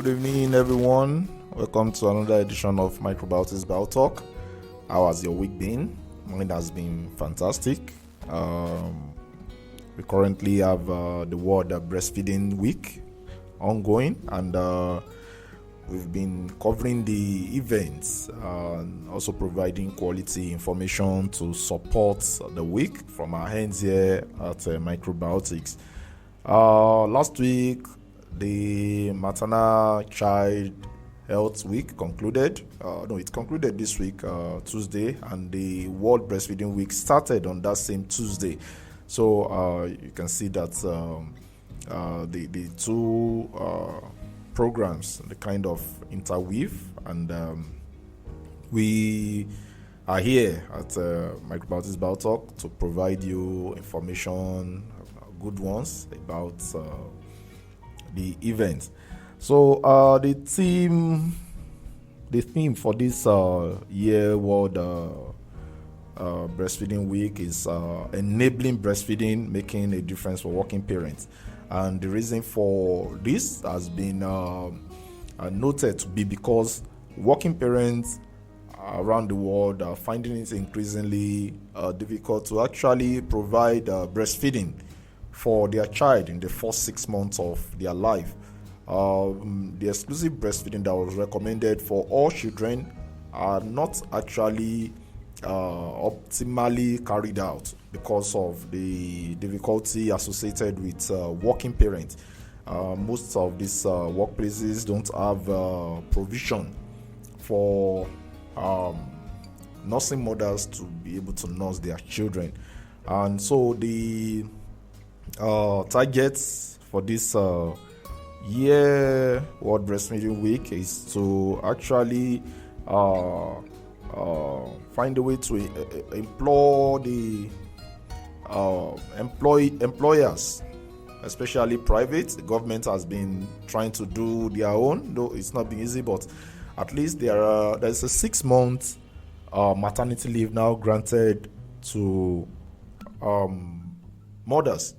Good evening, everyone. Welcome to another edition of Microbiotics BioTalk. How has your week been? Mine has been fantastic. We currently have the World Breastfeeding Week ongoing, and we've been covering the events and also providing quality information to support the week from our hands here at Microbiotics. Last week, the Maternal Child Health Week concluded. It concluded this week, Tuesday, and the World Breastfeeding Week started on that same Tuesday. So you can see that the two programs, the kind of interweave, and we are here at Microbiotics BioTalk to provide you information, good ones, about the event. So the theme for this year World Breastfeeding Week is Enabling Breastfeeding, making a difference for working parents. And the reason for this has been noted to be because working parents around the world are finding it increasingly difficult to actually provide breastfeeding for their child in the first 6 months of their life. The exclusive breastfeeding that was recommended for all children are not actually optimally carried out because of the difficulty associated with working parents. Most of these workplaces don't have provision for nursing mothers to be able to nurse their children, and so the targets for this year World Breastfeeding Week is to actually find a way to implore the employers, especially private. The government has been trying to do their own, though it's not been easy, but at least there's a 6 month maternity leave now granted to mothers.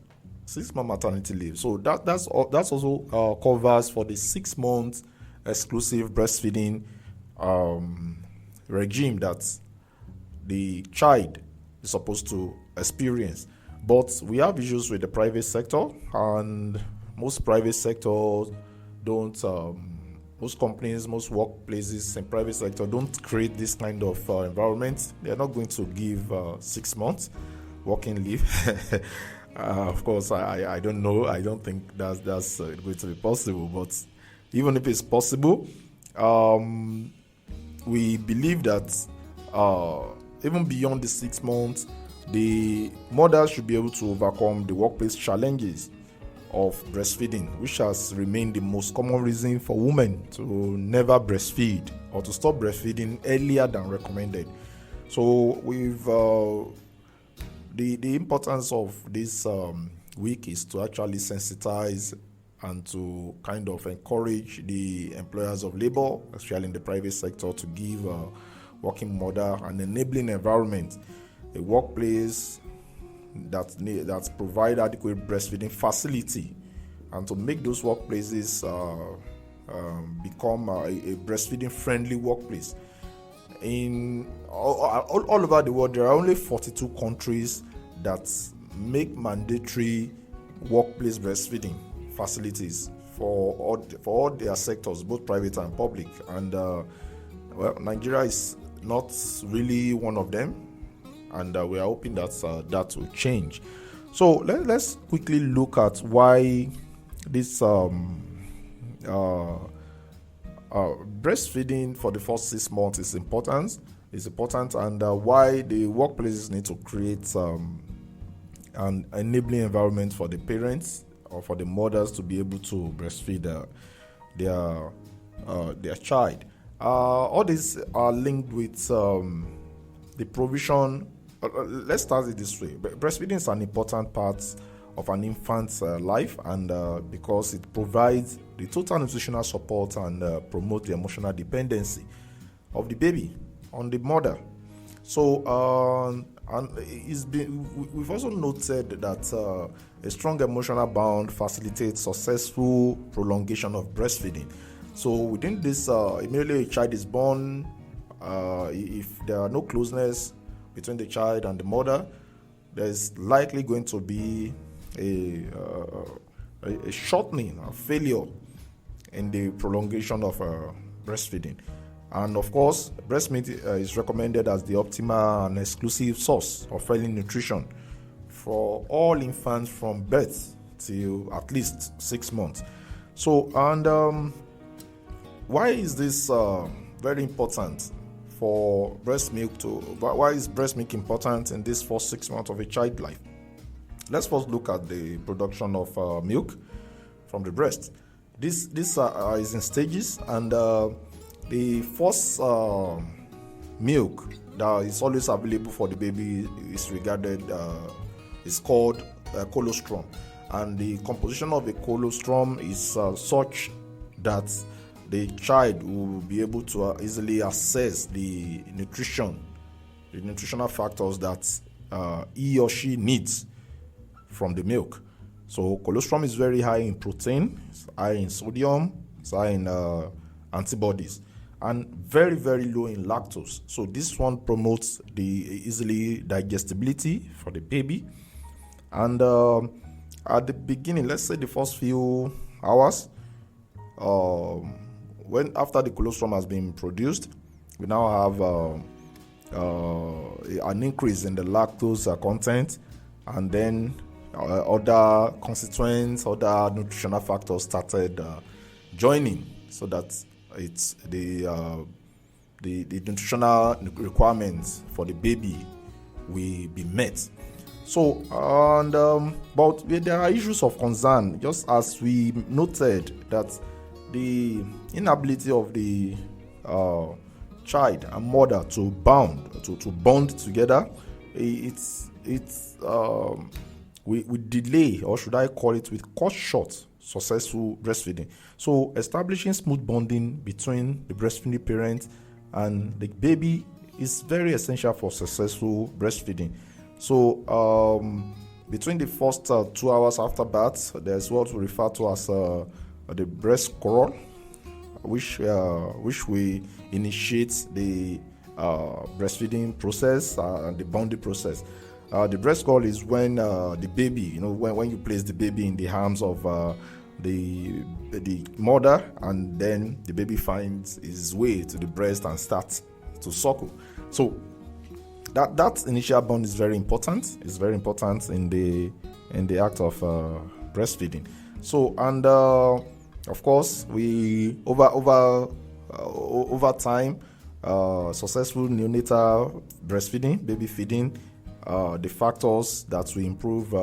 6 month maternity leave. So that's also covers for the 6 month exclusive breastfeeding regime that the child is supposed to experience. But we have issues with the private sector, and most private sectors don't. Most companies, most workplaces in private sector don't create this kind of environment. They're not going to give 6 months working leave. Of course, I don't know. I don't think that's going to be possible. But even if it's possible, we believe that even beyond the 6 months, the mother should be able to overcome the workplace challenges of breastfeeding, which has remained the most common reason for women to never breastfeed or to stop breastfeeding earlier than recommended. So we've the importance of this week is to actually sensitize and to kind of encourage the employers of labor, especially in the private sector, to give working mother an enabling environment, a workplace that provide adequate breastfeeding facility, and to make those workplaces become a breastfeeding friendly workplace. In all over the world, there are only 42 countries that make mandatory workplace breastfeeding facilities for all their sectors, both private and public. And Nigeria is not really one of them, and we are hoping that that will change. So let's quickly look at why this breastfeeding for the first 6 months is important, and why the workplaces need to create an enabling environment for the parents or for the mothers to be able to breastfeed their child. All these are linked with the provision. Let's start it this way. Breastfeeding is an important part of an infant's life, and because it provides the total nutritional support and promote the emotional dependency of the baby on the mother. So we've also noted that a strong emotional bond facilitates successful prolongation of breastfeeding, So within this, immediately a child is born, if there are no closeness between the child and the mother, there's likely going to be a shortening, a failure in the prolongation of breastfeeding. And of course, breast milk is recommended as the optimal and exclusive source of early nutrition for all infants from birth till at least 6 months. So, and why is this very important for breast milk why is breast milk important in this first 6 months of a child life? Let's first look at the production of milk from the breast. This is in stages, and the first milk that is always available for the baby is called colostrum, and the composition of the colostrum is such that the child will be able to easily assess the nutritional factors that he or she needs from the milk. So colostrum is very high in protein, it's high in sodium, it's high in antibodies, and very, very low in lactose. So this one promotes the easily digestibility for the baby. And at the beginning, let's say the first few hours, when after the colostrum has been produced, we now have an increase in the lactose content, and then other constituents, other nutritional factors started joining, so that it's the nutritional requirements for the baby will be met. So, and but there are issues of concern, just as we noted that the inability of the child and mother to bond together, we delay, or should I call it, with cut short successful breastfeeding. So establishing smooth bonding between the breastfeeding parent and the baby is very essential for successful breastfeeding. So between the first 2 hours after birth, there's what we refer to as the breast crawl, which we initiate the breastfeeding process and the bonding process. The breast crawl is when the baby, when you place the baby in the arms of the mother, and then the baby finds his way to the breast and starts to suckle. So that initial bond is very important. It's very important in the act of breastfeeding. So, and of course, we over time, successful neonatal breastfeeding, baby feeding, the factors that will improve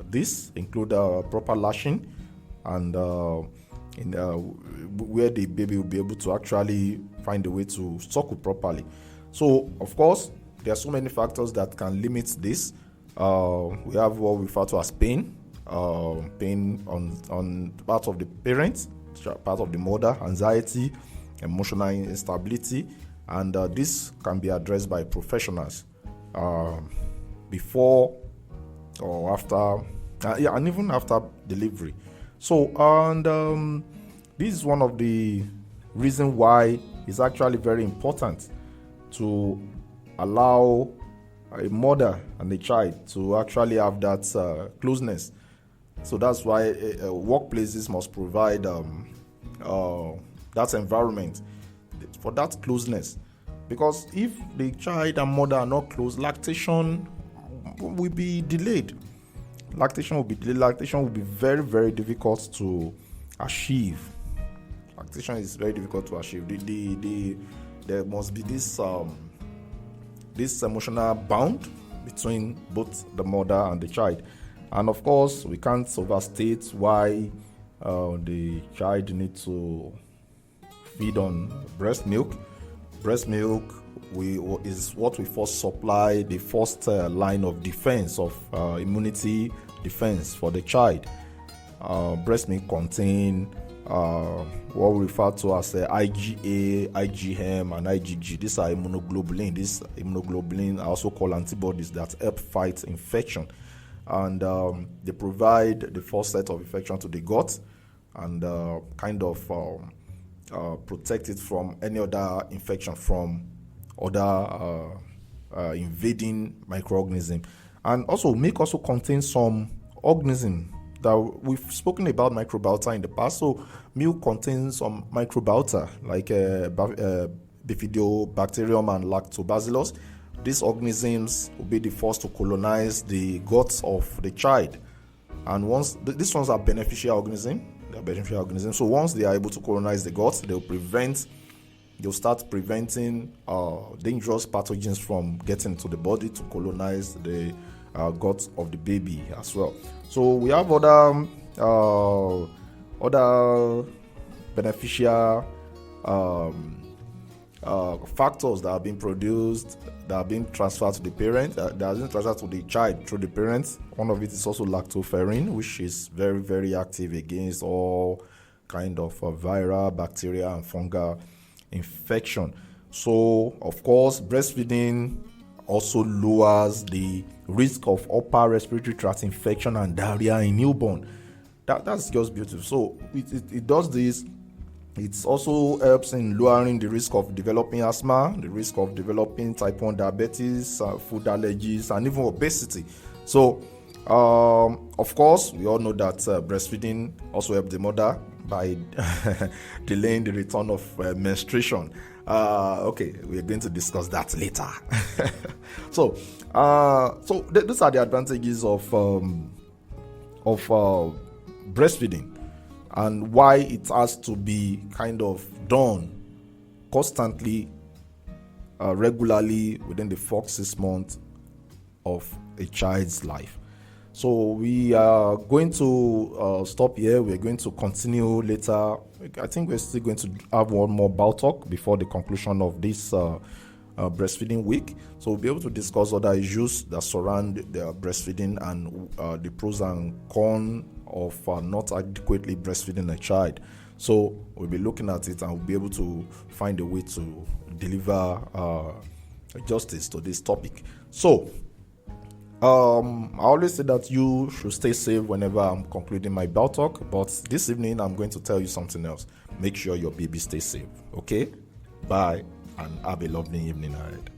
this include proper latching, and where the baby will be able to actually find a way to suckle properly. So, of course, there are so many factors that can limit this. We have what we refer to as pain on part of the parent, part of the mother, anxiety, emotional instability, and this can be addressed by professionals before or after, and even after delivery. So, and this is one of the reasons why it's actually very important to allow a mother and a child to actually have that closeness. So that's why workplaces must provide that environment for that closeness. Because if the child and mother are not close, lactation will be delayed. Lactation will be very, very difficult to achieve. Lactation is very difficult to achieve. There must be this emotional bond between both the mother and the child. And of course, we can't overstate why the child needs to feed on breast milk. Breast milk is what we first supply, the first line of defense, of immunity defense for the child. Breast milk contain what we refer to as IgA, IgM, and IgG. These are immunoglobulin. These immunoglobulin are also called antibodies that help fight infection. And they provide the first set of infection to the gut, and kind of protect it from any other infection from other invading microorganism. And also milk also contains some organism that we've spoken about microbiota in the past. So milk contains some microbiota like bifidobacterium and lactobacillus. These organisms will be the first to colonize the guts of the child, and once these ones are beneficial organisms, so once they are able to colonize the guts, they'll start preventing dangerous pathogens from getting to the body to colonize the guts of the baby as well. So we have other beneficial factors that are being produced, that are being transferred to the parent, that are being transferred to the child through the parents. One of it is also lactoferrin, which is very, very active against all kind of viral, bacteria, and fungal infection. So, of course, breastfeeding also lowers the risk of upper respiratory tract infection and diarrhea in newborn. That's just beautiful. So it does this. It also helps in lowering the risk of developing asthma, the risk of developing type 1 diabetes, food allergies, and even obesity. So, of course, we all know that breastfeeding also helps the mother by delaying the return of menstruation. Okay, we're going to discuss that later. So these are the advantages of breastfeeding, and why it has to be kind of done constantly, regularly within the first 6 months of a child's life. So we are going to stop here. We're going to continue later. I think we're still going to have one more BioTalk before the conclusion of this breastfeeding week. So we'll be able to discuss other issues that surround the breastfeeding and the pros and cons of not adequately breastfeeding a child. So we'll be looking at it and we'll be able to find a way to deliver justice to this topic. So I always say that you should stay safe whenever I'm concluding my BioTalk, but this evening I'm going to tell you something else. Make sure your baby stays safe. Okay? Bye, and have a lovely evening ahead.